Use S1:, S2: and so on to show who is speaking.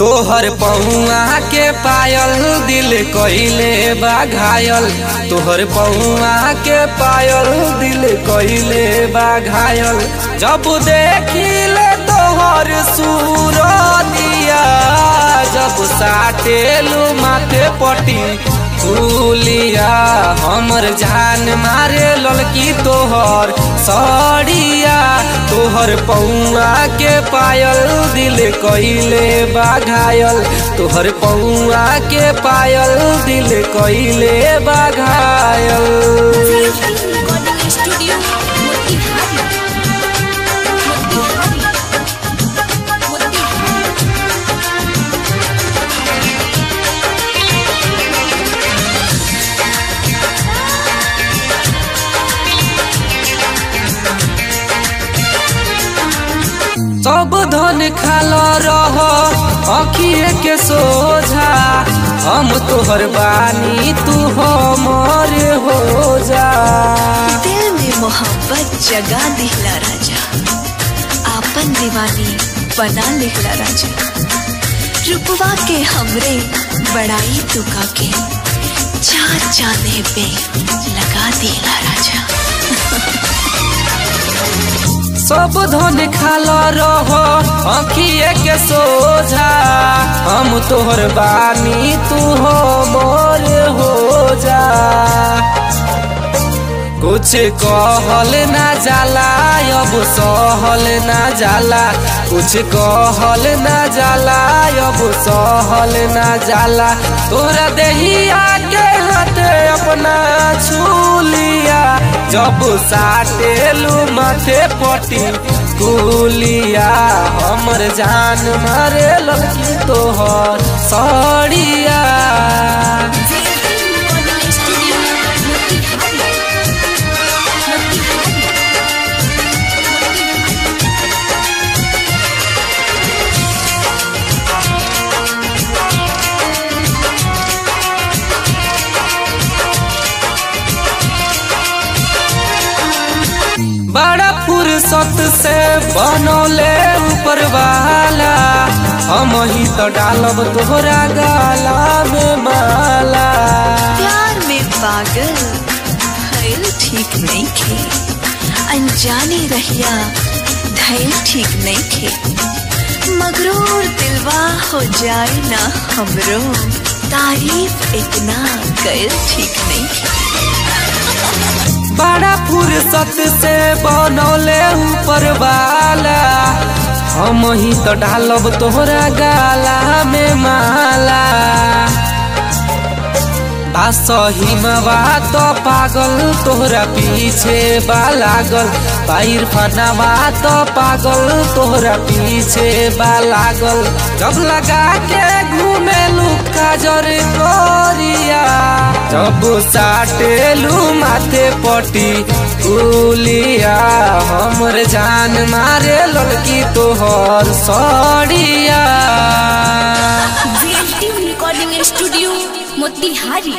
S1: तोहर पहुआ के पायल दिल कइले बा घायल। तोहर पहुआ के पायल दिल कइले बा घायल। जब देखिले तोहर सूरतिया, जब साटेलू माथे पटी फूलिया, हमर जान मारे ललकी तोहर सड़िया। तोहर पौआ के पायल दिल कइले बा घायल। तोहर पौआ के पायल दिल कइले बा घायल। सब धन खाल रह अखिए के सोझा, हम तोहर बानी तू हमर हो जा।
S2: दिल में मोहब्बत जगा दिहला राजा, आपन दीवानी बना लिहला राजा। रुपवा के हमरे बड़ाई तुका के चार चांदे पे लगा दिहला राजा।
S1: सब धन खाल रह अखिए के सोझा, हम तोहर बानी तू हमर हो जा। कुछ कहल ना जाला अब सहल ना जाला, कुछ कहल ना जाला अब सहल ना जाला। तोरा देहिया के हाथ अपना छूलिया, जब साटेलू माथे पटी कुलिया, हमर जान मारे ललकी तोहर सड़िया। बड़ा फुर्सत से बनौले ऊपर वाला, हम ही तो डालब तोहरा गाला में माला।
S2: प्यार में पागल भइल ठीक नहीं खे, अनजाने रहिया धैल ठीक नहीं खे। मगरूर दिलवा हो जाए ना हमरो, तारीफ इतना कइल ठीक नहीं खे।
S1: बड़ा फुर्सत से बनौले ऊपर वाला, हम ही तो डालब तोहरा गाला में माला। सही में तो पागल तोहरा पीछे बा लागल, इरफानवा तो पागल तोहरा पीछे बा लागल। जब लगा के घूमे लुका जर गोरिया, जब साटेलू माथे पटी कुलिया, हमर जान मारे ललकी तोहर सड़िया।
S3: Recording studio Motihari.